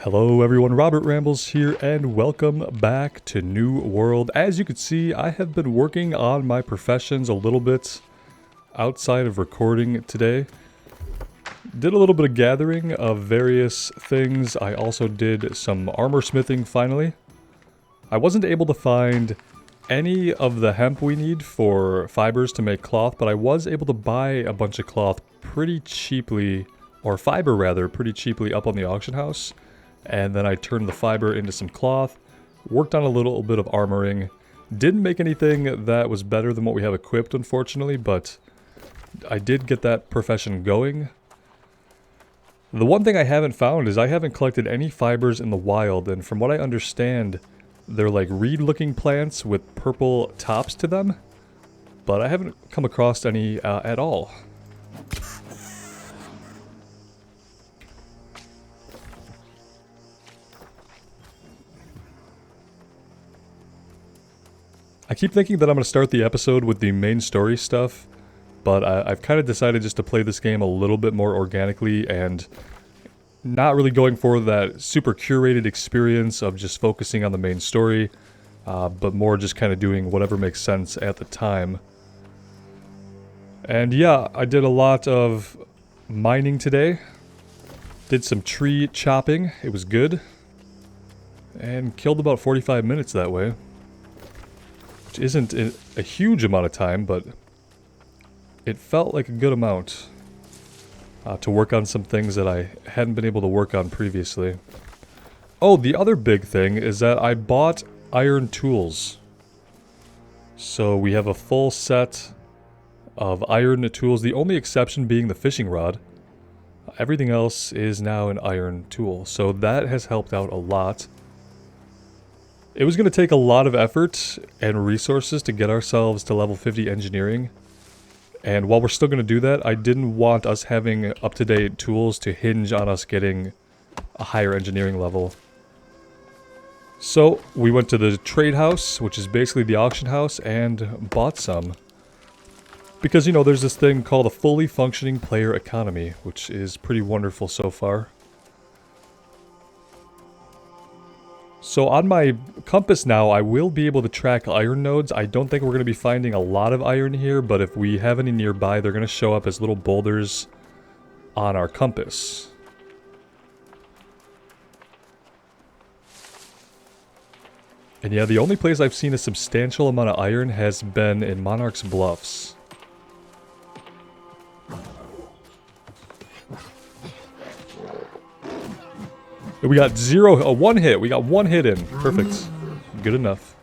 Hello everyone, Robert Rambles here, and welcome back to New World. As you can see, I have been working on my professions a little bit outside of recording today. Did a little bit of gathering of various things. I also did some armor smithing finally. I wasn't able to find any of the hemp we need for fibers to make cloth, but I was able to buy a bunch of cloth pretty cheaply, or fiber rather, pretty cheaply up on the auction house. And then I turned the fiber into some cloth, worked on a little bit of armoring. Didn't make anything that was better than what we have equipped, unfortunately, but I did get that profession going. The one thing I haven't found is I haven't collected any fibers in the wild, and from what I understand, they're like reed-looking plants with purple tops to them, but I haven't come across any at all. I keep thinking that I'm going to start the episode with the main story stuff, but I've kind of decided just to play this game a little bit more organically and not really going for that super curated experience of just focusing on the main story, but more just kind of doing whatever makes sense at the time. And yeah, I did a lot of mining today. Did some tree chopping, it was good. And killed about 45 minutes that way. Which isn't a huge amount of time, but it felt like a good amount to work on some things that I hadn't been able to work on previously. Oh, the other big thing is that I bought iron tools. So we have a full set of iron tools, the only exception being the fishing rod. Everything else is now an iron tool, so that has helped out a lot. It was going to take a lot of effort and resources to get ourselves to level 50 engineering. And while we're still going to do that, I didn't want us having up-to-date tools to hinge on us getting a higher engineering level. So we went to the trade house, which is basically the auction house, and bought some. Because, you know, there's this thing called a fully functioning player economy, which is pretty wonderful so far. So on my compass now, I will be able to track iron nodes. I don't think we're going to be finding a lot of iron here, but if we have any nearby, they're going to show up as little boulders on our compass. And yeah, the only place I've seen a substantial amount of iron has been in Monarch's Bluffs. We got one hit. We got one hit in. Perfect. Good enough.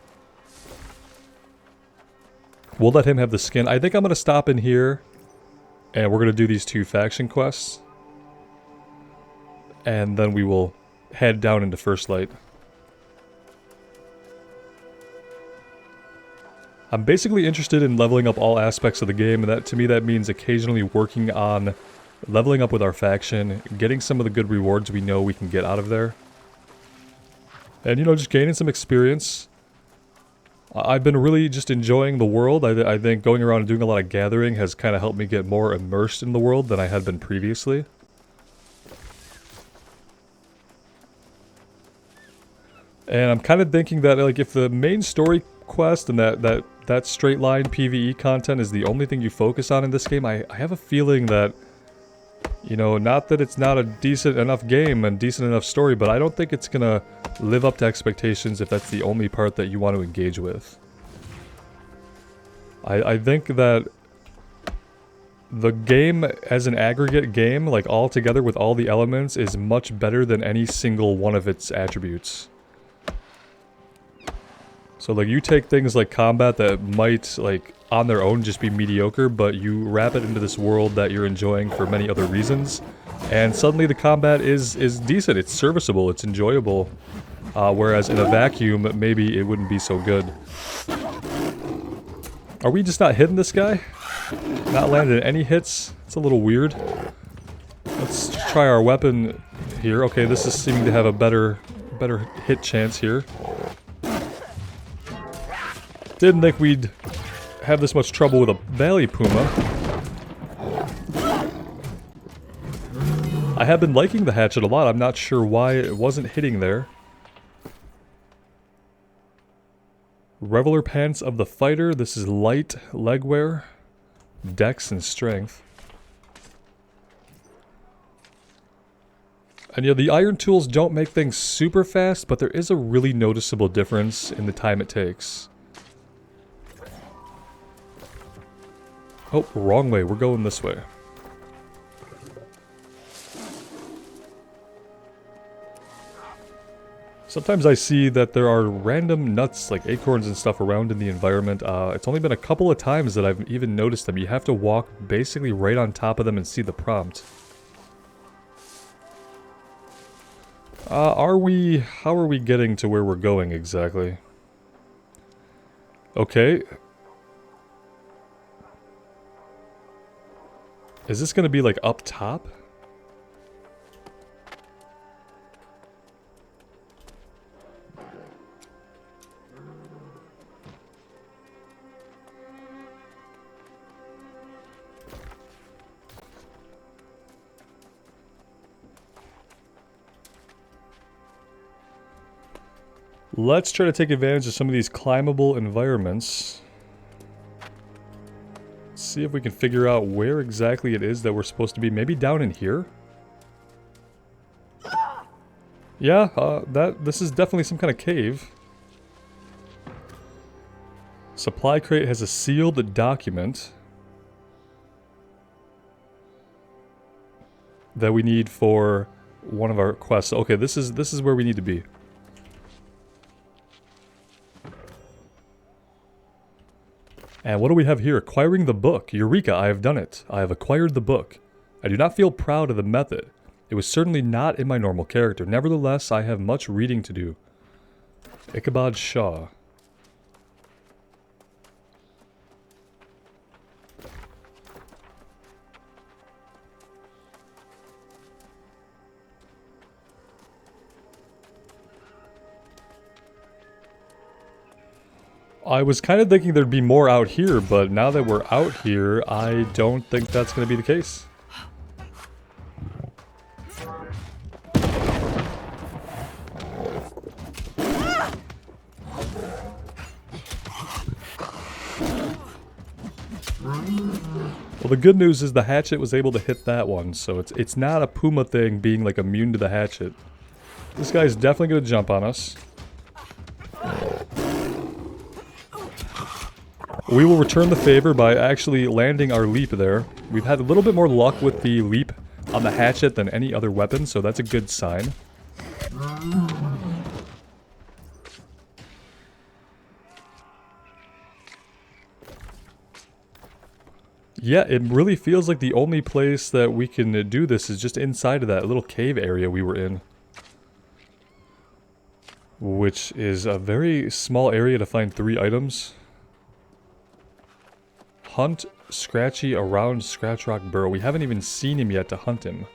We'll let him have the skin. I think I'm going to stop in here. And we're going to do these two faction quests. And then we will head down into First Light. I'm basically interested in leveling up all aspects of the game. And to me that means occasionally working on leveling up with our faction, getting some of the good rewards we know we can get out of there. And, you know, just gaining some experience. I've been really just enjoying the world. I think going around and doing a lot of gathering has kind of helped me get more immersed in the world than I had been previously. And I'm kind of thinking that, like, if the main story quest and that straight line PvE content is the only thing you focus on in this game, I have a feeling that, you know, not that it's not a decent enough game and decent enough story, but I don't think it's gonna live up to expectations if that's the only part that you want to engage with. I think that the game as an aggregate game, like all together with all the elements, is much better than any single one of its attributes. So like you take things like combat that might like on their own just be mediocre, but you wrap it into this world that you're enjoying for many other reasons, and suddenly the combat is decent, it's serviceable, it's enjoyable, whereas in a vacuum maybe it wouldn't be so good. Are we just not hitting this guy? Not landing any hits? It's a little weird. Let's try our weapon here. Okay, this is seeming to have a better hit chance here. Didn't think we'd have this much trouble with a valley puma. I have been liking the hatchet a lot. I'm not sure why it wasn't hitting there. Reveler pants of the fighter. This is light leg wear. Dex and strength. And yeah, the iron tools don't make things super fast, but there is a really noticeable difference in the time it takes. Oh, wrong way. We're going this way. Sometimes I see that there are random nuts, like acorns and stuff, around in the environment. It's only been a couple of times that I've even noticed them. You have to walk basically right on top of them and see the prompt. How are we getting to where we're going exactly? Okay. Is this gonna be like up top? Let's try to take advantage of some of these climbable environments. See if we can figure out where exactly it is that we're supposed to be. Maybe down in here? Yeah, this is definitely some kind of cave. Supply crate has a sealed document that we need for one of our quests. Okay, this is where we need to be. And what do we have here? Acquiring the book. Eureka, I have done it. I have acquired the book. I do not feel proud of the method. It was certainly not in my normal character. Nevertheless, I have much reading to do. Ichabod Shaw. I was kind of thinking there'd be more out here, but now that we're out here, I don't think that's going to be the case. Well, the good news is the hatchet was able to hit that one, so it's not a Puma thing being like immune to the hatchet. This guy's definitely going to jump on us. We will return the favor by actually landing our leap there. We've had a little bit more luck with the leap on the hatchet than any other weapon, so that's a good sign. Yeah, it really feels like the only place that we can do this is just inside of that little cave area we were in. Which is a very small area to find 3 items. Hunt Scratchy around Scratch Rock Burrow. We haven't even seen him yet to hunt him.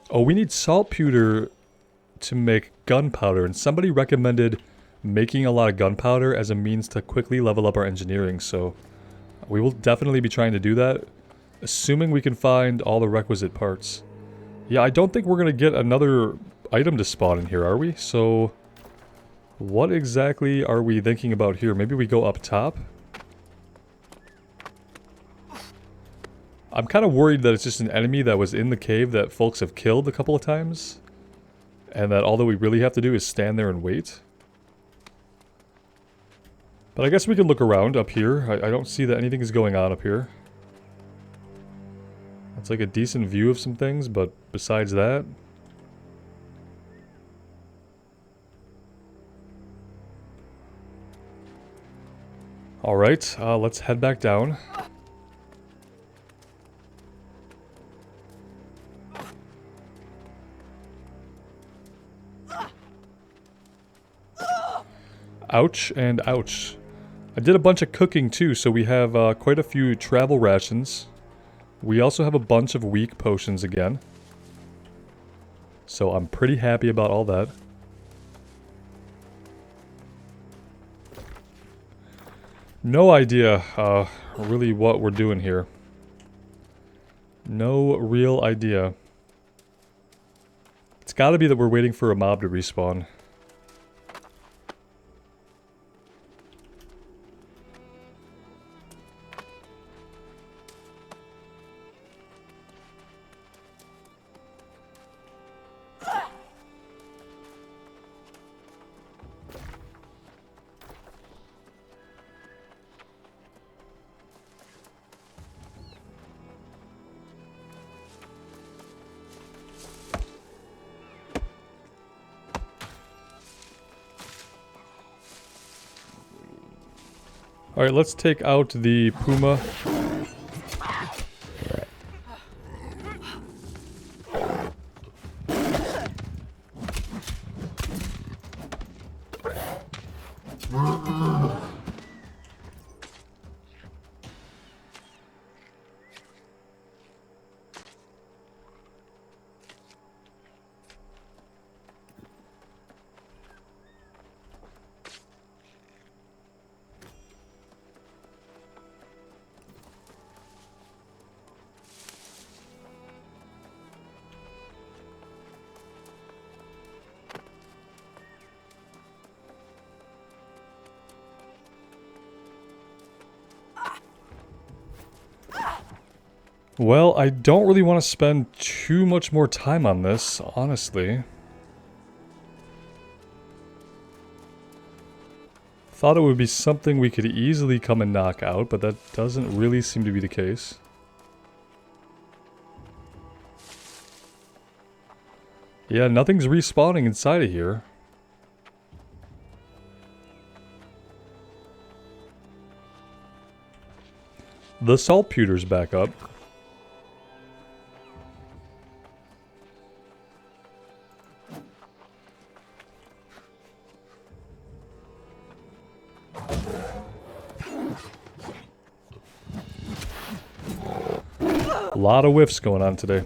Oh, we need saltpeter to make gunpowder, and somebody recommended making a lot of gunpowder as a means to quickly level up our engineering, so we will definitely be trying to do that. Assuming we can find all the requisite parts. Yeah, I don't think we're going to get another item to spawn in here, are we? So, what exactly are we thinking about here? Maybe we go up top? I'm kind of worried that it's just an enemy that was in the cave that folks have killed a couple of times. And that all that we really have to do is stand there and wait. But I guess we can look around up here. I don't see that anything is going on up here. It's like a decent view of some things, but besides that... Alright, let's head back down. Ouch and ouch. I did a bunch of cooking too, so we have quite a few travel rations. We also have a bunch of weak potions again. So I'm pretty happy about all that. No idea, really what we're doing here. No real idea. It's gotta be that we're waiting for a mob to respawn. Alright, let's take out the puma. Well, I don't really want to spend too much more time on this, honestly. Thought it would be something we could easily come and knock out, but that doesn't really seem to be the case. Yeah, nothing's respawning inside of here. The saltpeter's back up. A lot of whiffs going on today.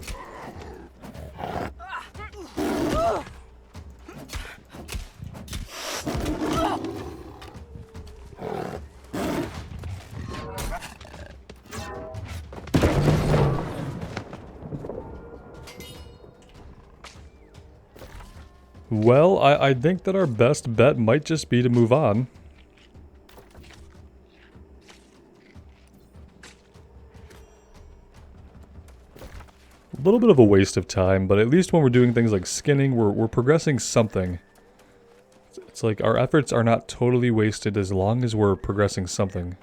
Well, I think that our best bet might just be to move on. A little bit of a waste of time, but at least when we're doing things like skinning, we're progressing something. It's like our efforts are not totally wasted as long as we're progressing something.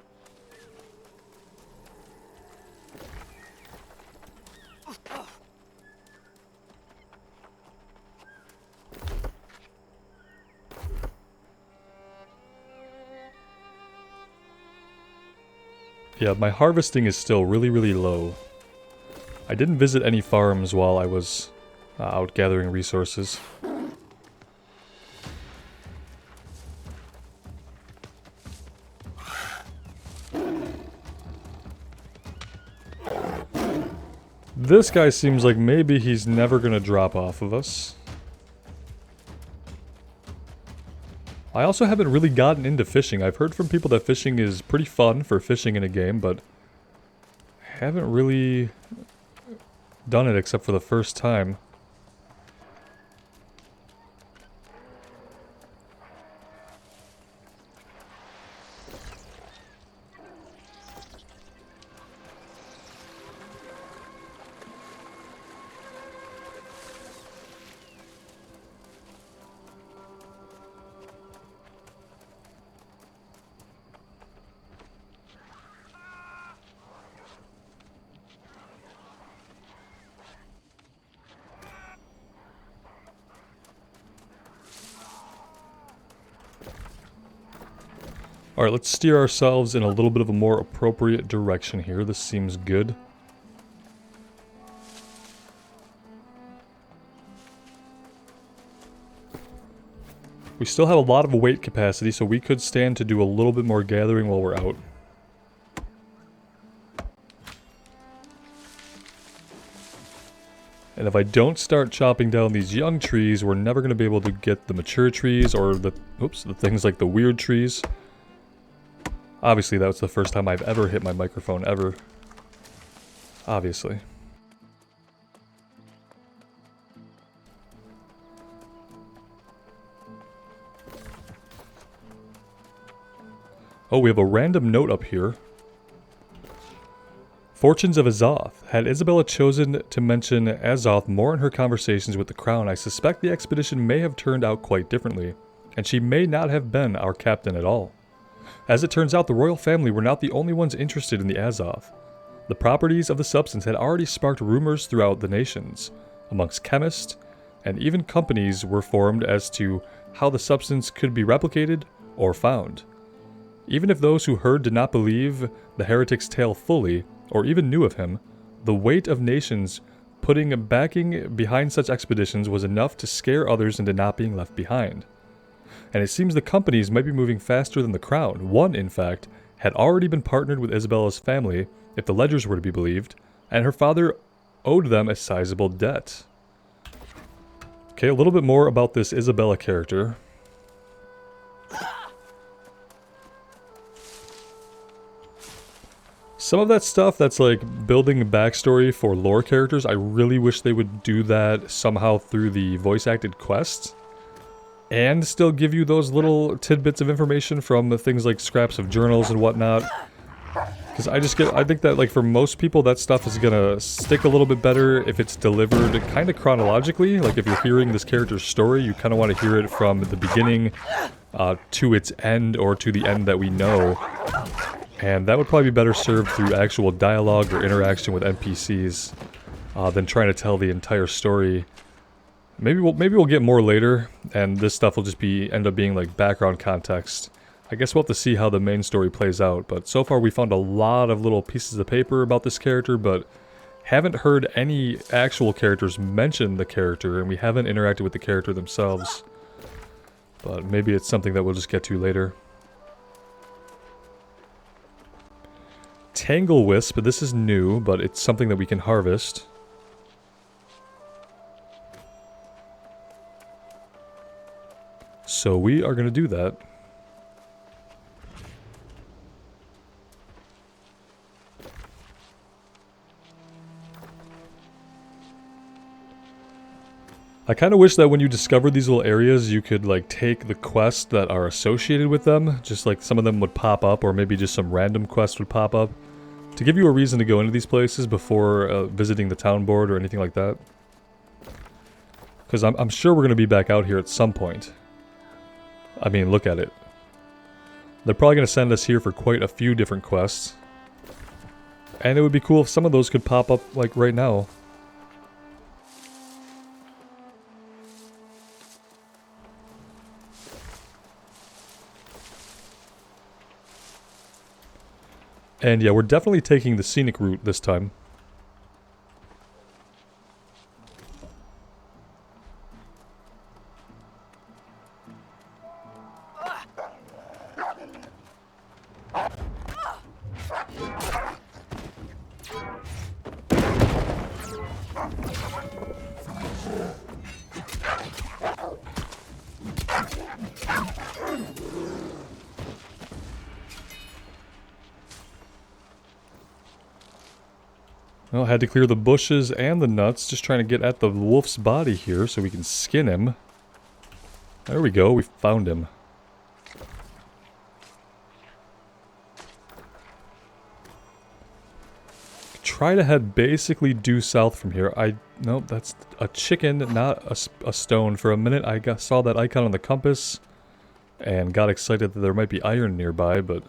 Yeah, my harvesting is still really, really low. I didn't visit any farms while I was out gathering resources. This guy seems like maybe he's never gonna drop off of us. I also haven't really gotten into fishing. I've heard from people that fishing is pretty fun for fishing in a game, but haven't really done it except for the first time. Alright, let's steer ourselves in a little bit of a more appropriate direction here. This seems good. We still have a lot of weight capacity, so we could stand to do a little bit more gathering while we're out. And if I don't start chopping down these young trees, we're never going to be able to get the mature trees or the things like the weird trees. Obviously, that was the first time I've ever hit my microphone, ever. Obviously. Oh, we have a random note up here. Fortunes of Azoth. Had Isabella chosen to mention Azoth more in her conversations with the Crown, I suspect the expedition may have turned out quite differently, and she may not have been our captain at all. As it turns out, the royal family were not the only ones interested in the Azoth. The properties of the substance had already sparked rumors throughout the nations, amongst chemists, and even companies were formed as to how the substance could be replicated or found. Even if those who heard did not believe the heretic's tale fully, or even knew of him, the weight of nations putting backing behind such expeditions was enough to scare others into not being left behind. And it seems the companies might be moving faster than the crown. One, in fact, had already been partnered with Isabella's family, if the ledgers were to be believed, and her father owed them a sizable debt. Okay, a little bit more about this Isabella character. Some of that stuff that's like building a backstory for lore characters, I really wish they would do that somehow through the voice-acted quests. And still give you those little tidbits of information from the things like scraps of journals and whatnot. Because I think that like for most people that stuff is gonna stick a little bit better if it's delivered kind of chronologically. Like if you're hearing this character's story, you kind of want to hear it from the beginning to its end, or to the end that we know. And that would probably be better served through actual dialogue or interaction with NPCs than trying to tell the entire story. Maybe we'll get more later, and this stuff will just end up being like background context. I guess we'll have to see how the main story plays out, but so far we found a lot of little pieces of paper about this character, but haven't heard any actual characters mention the character, and we haven't interacted with the character themselves. But maybe it's something that we'll just get to later. Tangle Wisp, this is new, but it's something that we can harvest. So we are going to do that. I kind of wish that when you discover these little areas, you could like take the quests that are associated with them. Just like some of them would pop up, or maybe just some random quest would pop up, to give you a reason to go into these places before visiting the town board or anything like that. Because I'm sure we're going to be back out here at some point. I mean, look at it. They're probably going to send us here for quite a few different quests. And it would be cool if some of those could pop up like right now. And yeah, we're definitely taking the scenic route this time. Well, had to clear the bushes and the nuts, just trying to get at the wolf's body here so we can skin him. There we go, we found him. Try to head basically due south from here. Nope, that's a chicken, not a stone. For a minute I saw that icon on the compass and got excited that there might be iron nearby, but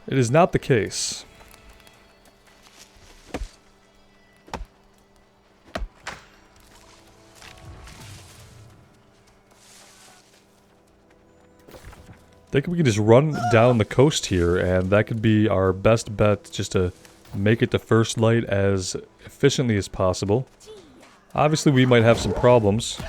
it is not the case. I think we can just run down the coast here, and that could be our best bet, just to make it to first light as efficiently as possible. Obviously, we might have some problems.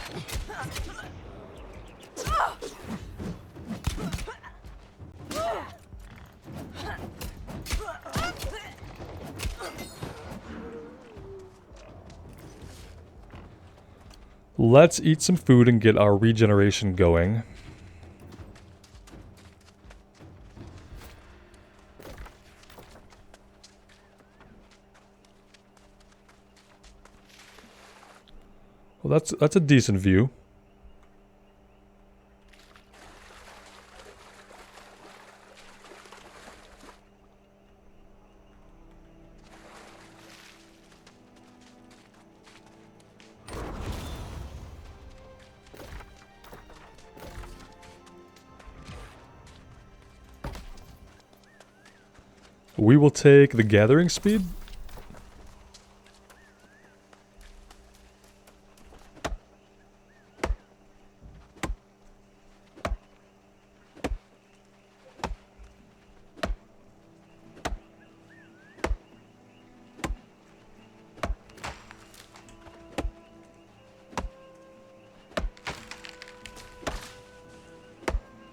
Let's eat some food and get our regeneration going. that's a decent view. We will take the gathering speed.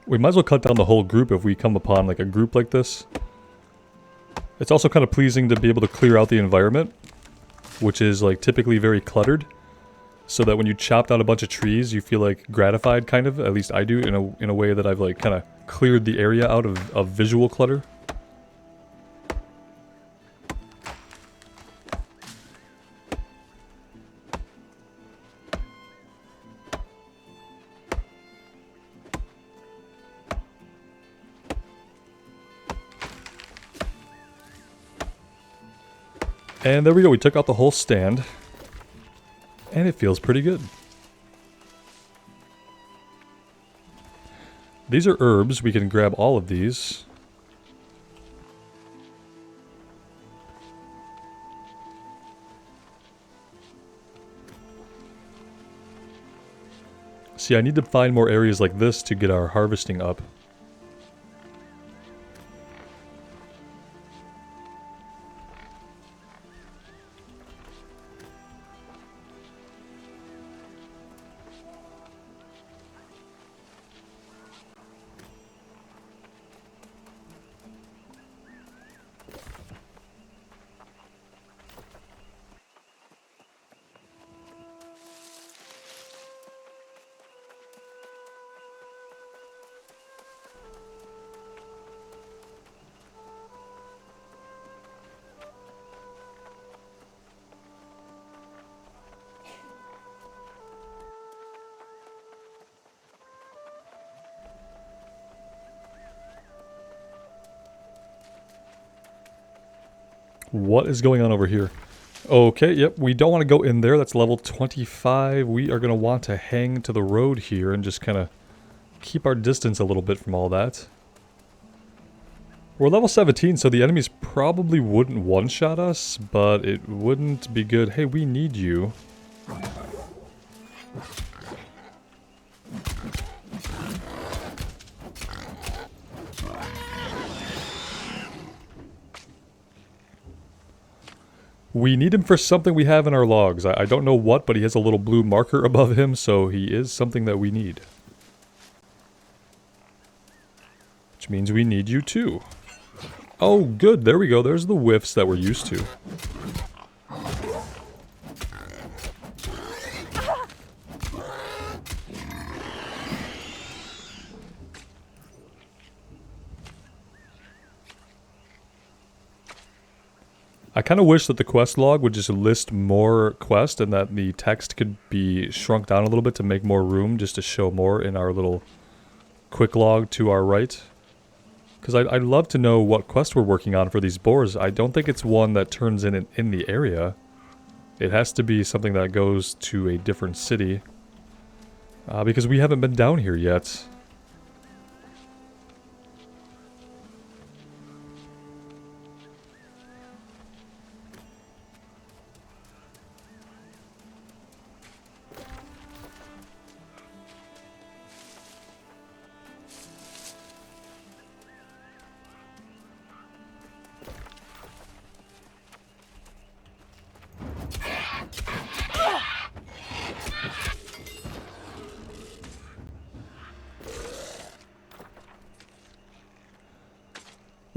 We might as well cut down the whole group if we come upon like a group like this. It's also kind of pleasing to be able to clear out the environment, which is like typically very cluttered, so that when you chop down a bunch of trees, you feel like gratified, kind of. At least I do, in a way that I've like kind of cleared the area out of visual clutter. And there we go, we took out the whole stand. And it feels pretty good. These are herbs, we can grab all of these. See, I need to find more areas like this to get our harvesting up. What is going on over here? Okay, yep, we don't want to go in there. That's level 25. We are going to want to hang to the road here and just kind of keep our distance a little bit from all that. We're level 17, so the enemies probably wouldn't one-shot us, but it wouldn't be good. Hey, we need you. We need him for something we have in our logs. I don't know what, but he has a little blue marker above him, so he is something that we need. Which means we need you too. Oh, good. There we go. There's the whiffs that we're used to. I kind of wish that the quest log would just list more quests and that the text could be shrunk down a little bit to make more room just to show more in our little quick log to our right. Because I'd love to know what quest we're working on for these boars. I don't think it's one that turns in the area. It has to be something that goes to a different city. Because we haven't been down here yet.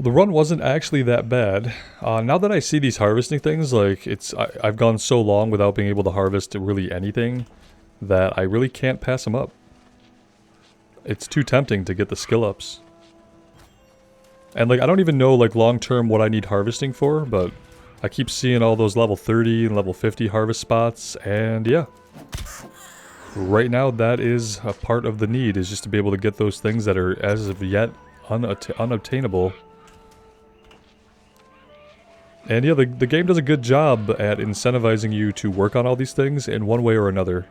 The run wasn't actually that bad. Now that I see these harvesting things, like, I've gone so long without being able to harvest really anything that I really can't pass them up. It's too tempting to get the skill ups. And, like, I don't even know, like, long-term what I need harvesting for, but I keep seeing all those level 30 and level 50 harvest spots, and yeah. right now that is a part of the need, is just to be able to get those things that are as of yet unobtainable. And yeah, the game does a good job at incentivizing you to work on all these things in one way or another.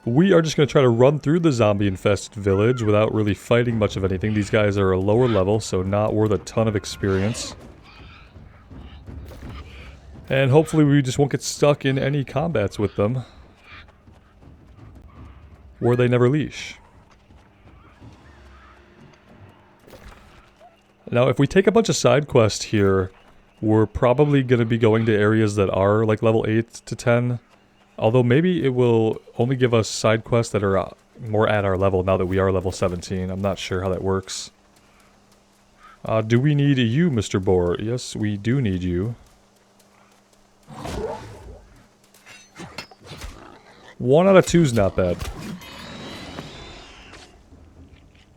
We are just going to try to run through the zombie-infested village without really fighting much of anything. These guys are a lower level, so not worth a ton of experience. And hopefully we just won't get stuck in any combats with them where they never leash. Now, if we take a bunch of side quests here, we're probably going to be going to areas that are like level 8 to 10. Although maybe it will only give us side quests that are more at our level now that we are level 17. I'm not sure how that works. Do we need you, Mr. Boar? Yes, we do need you. 1 out of 2 is not bad.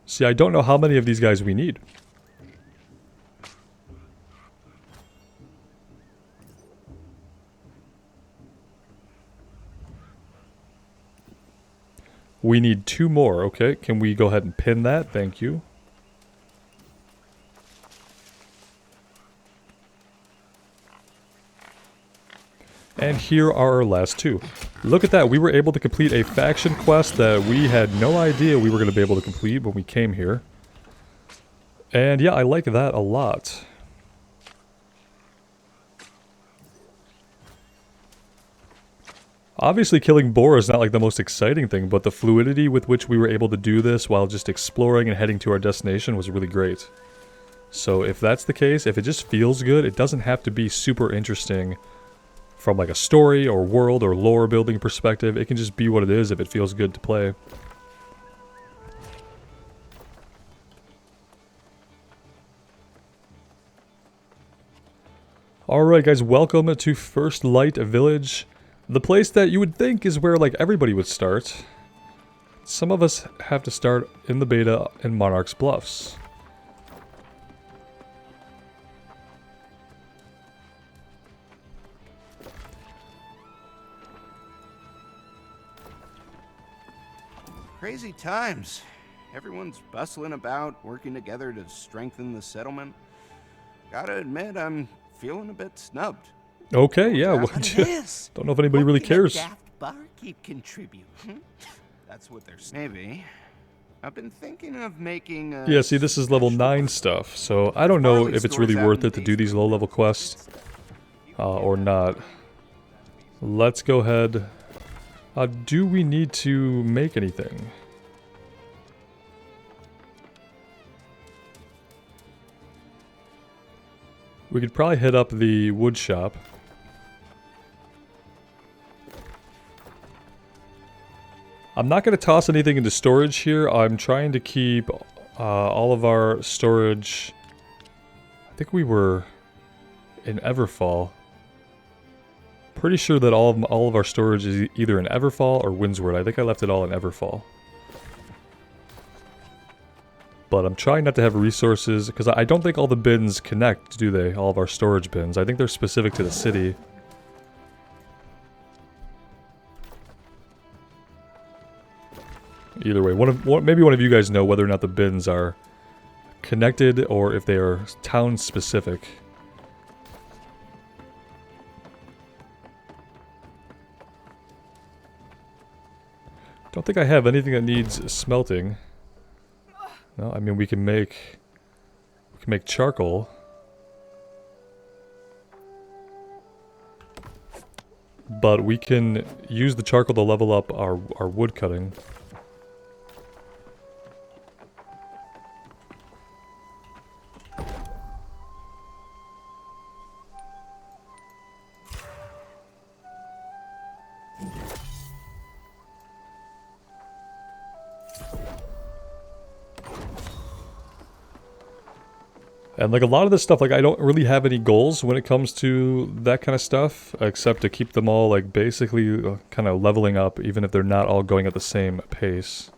See, I don't know how many of these guys we need. We need 2 more. Okay, can we go ahead and pin that? Thank you. And here are our last 2. Look at that, we were able to complete a faction quest that we had no idea we were going to be able to complete when we came here. And yeah, I like that a lot. Obviously killing boar is not like the most exciting thing, but the fluidity with which we were able to do this while just exploring and heading to our destination was really great. So if that's the case, if it just feels good, it doesn't have to be super interesting from like a story or world or lore building perspective. It can just be what it is if it feels good to play. Alright guys, welcome to First Light Village. The place that you would think is where like everybody would start. Some of us have to start in the beta in Monarch's Bluffs. Crazy times. Everyone's bustling about, working together to strengthen the settlement. Gotta admit, I'm feeling a bit snubbed. Okay, yeah. Don't know if anybody really cares. Daft barkeep contribute. That's what they're saying. Maybe. I've been thinking of making a... Yeah, see, this is level 9 stuff, so I don't know if it's really worth it to do these low-level quests or not. Let's go ahead. Do we need to make anything? We could probably hit up the wood shop. I'm not going to toss anything into storage here. I'm trying to keep all of our storage... I think we were in Everfall. Pretty sure that all of our storage is either in Everfall or Windsward. I think I left it all in Everfall. But I'm trying not to have resources, because I don't think all the bins connect, do they? All of our storage bins. I think they're specific to the city. Either way, maybe one of you guys know whether or not the bins are connected or if they are town specific. Don't think I have anything that needs smelting. No, I mean we can make charcoal. But we can use the charcoal to level up our wood cutting. And like a lot of this stuff, like I don't really have any goals when it comes to that kind of stuff, except to keep them all like basically kind of leveling up, even if they're not all going at the same pace.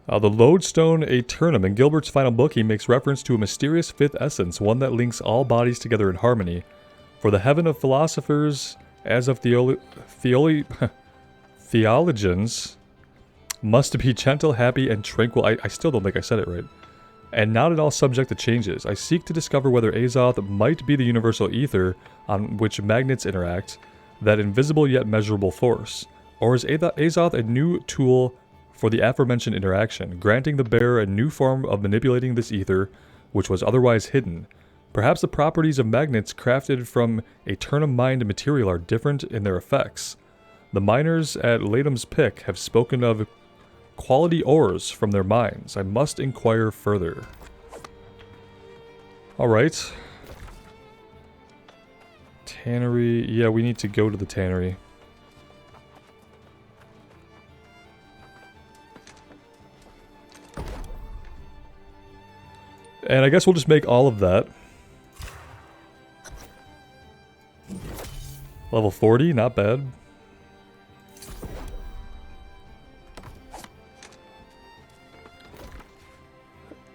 The Lodestone Aeternum. In Gilbert's final book, he makes reference to a mysterious fifth essence, one that links all bodies together in harmony. For the heaven of philosophers, as of theologians, must be gentle, happy, and tranquil. I still don't think I said it right. And not at all subject to changes. I seek to discover whether Azoth might be the universal ether on which magnets interact, that invisible yet measurable force. Or is Azoth a new tool for the aforementioned interaction, granting the bearer a new form of manipulating this ether, which was otherwise hidden? Perhaps the properties of magnets crafted from Aeternum mined material are different in their effects. The miners at Latham's Pick have spoken of quality ores from their mines. I must inquire further. Alright. Tannery. Yeah, we need to go to the tannery. And I guess we'll just make all of that. Level 40, not bad.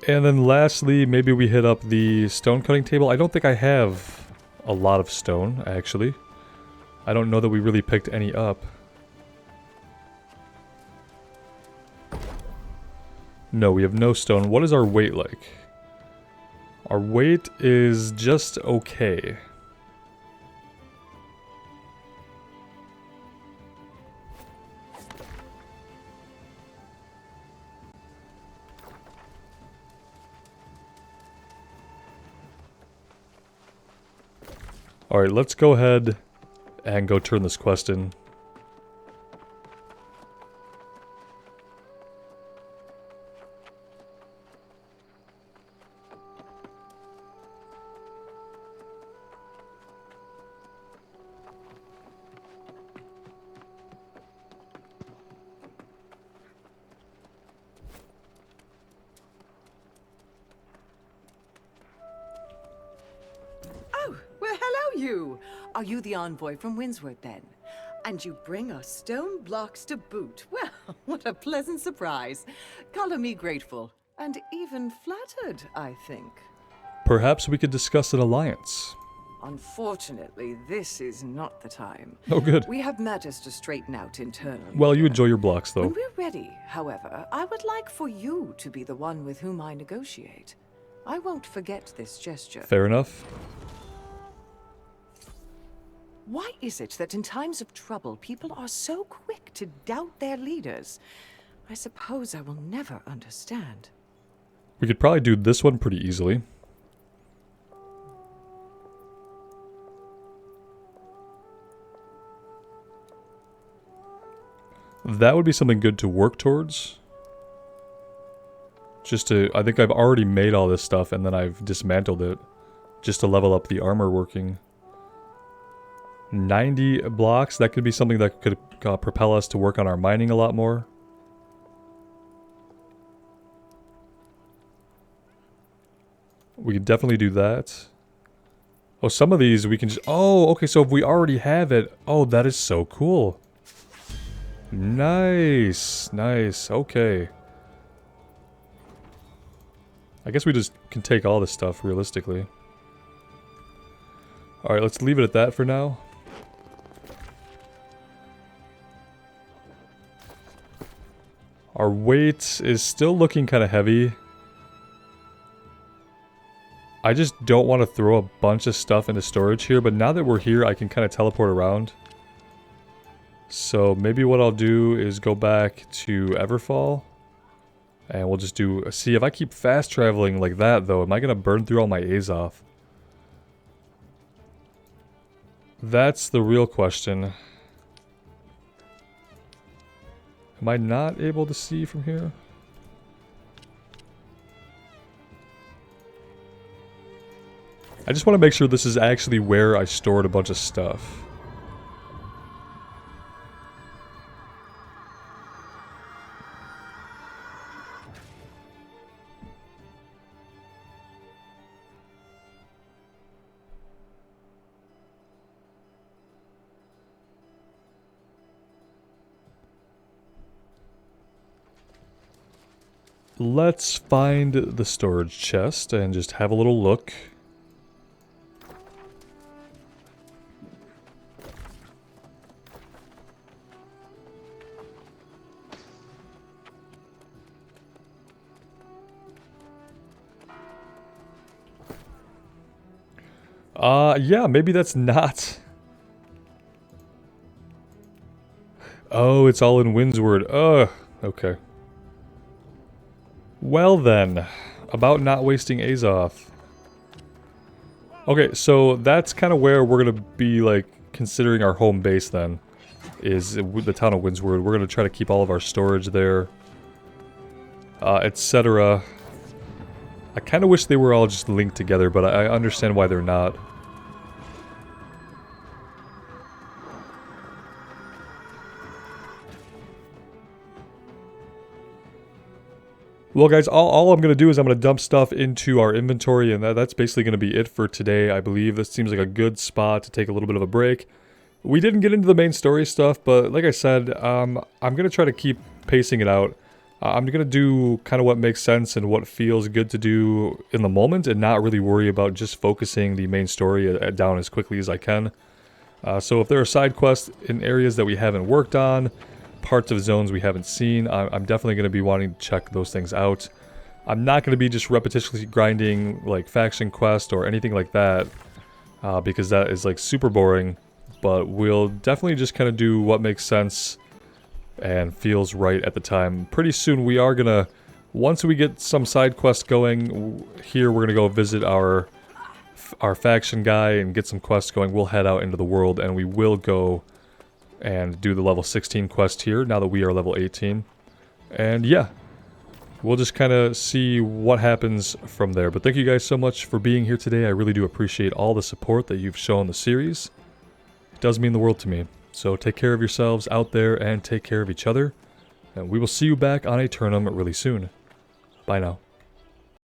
And then lastly, maybe we hit up the stone cutting table. I don't think I have a lot of stone, actually. I don't know that we really picked any up. No, we have no stone. What is our weight like? Our weight is just okay. Alright, let's go ahead and go turn this quest in. Are you the envoy from Windsworth, then? And you bring us stone blocks to boot. Well, what a pleasant surprise. Color me grateful. And even flattered, I think. Perhaps we could discuss an alliance. Unfortunately, this is not the time. Oh, good. We have matters to straighten out internally. Well, you enjoy your blocks, though. When we're ready, however, I would like for you to be the one with whom I negotiate. I won't forget this gesture. Fair enough. Why is it that in times of trouble, people are so quick to doubt their leaders? I suppose I will never understand. We could probably do this one pretty easily. That would be something good to work towards. Just to... I think I've already made all this stuff and then I've dismantled it. Just to level up the armor working. 90 blocks, that could be something that could propel us to work on our mining a lot more. We could definitely do that. Oh, some of these we can just... Oh, okay, so if we already have it... Oh, that is so cool. Nice, nice, okay. I guess we just can take all this stuff, realistically. Alright, let's leave it at that for now. Our weight is still looking kind of heavy. I just don't want to throw a bunch of stuff into storage here, but now that we're here, I can kind of teleport around. So maybe what I'll do is go back to Everfall. And we'll just do... See, if I keep fast traveling like that, though, am I going to burn through all my Azoth? That's the real question. Am I not able to see from here? I just want to make sure this is actually where I stored a bunch of stuff. let's find the storage chest and just have a little look. Yeah, maybe that's not... Oh, it's all in Windsward. Ugh, okay. Well then, about not wasting Azoth. Okay, so that's kind of where we're going to be, like, considering our home base then. Is the town of Windsward. We're going to try to keep all of our storage there. Etc. I kind of wish they were all just linked together, but I understand why they're not. Well guys, all I'm going to do is I'm going to dump stuff into our inventory, and that's basically going to be it for today, I believe. This seems like a good spot to take a little bit of a break. We didn't get into the main story stuff, but like I said, I'm going to try to keep pacing it out. I'm going to do kind of what makes sense and what feels good to do in the moment, and not really worry about just focusing the main story down as quickly as I can. So if there are side quests in areas that we haven't worked on, parts of zones we haven't seen, I'm definitely going to be wanting to check those things out. I'm not going to be just repetitiously grinding like faction quest or anything like that, because that is like super boring, but we'll definitely just kind of do what makes sense and feels right at the time. Pretty soon we are going to, once we get some side quests going, here we're going to go visit our faction guy and get some quests going. We'll head out into the world and we will go and do the level 16 quest here, now that we are level 18. And yeah, we'll just kind of see what happens from there. But thank you guys so much for being here today. I really do appreciate all the support that you've shown the series. It does mean the world to me. So take care of yourselves out there and take care of each other. And we will see you back on a tournament really soon. Bye now.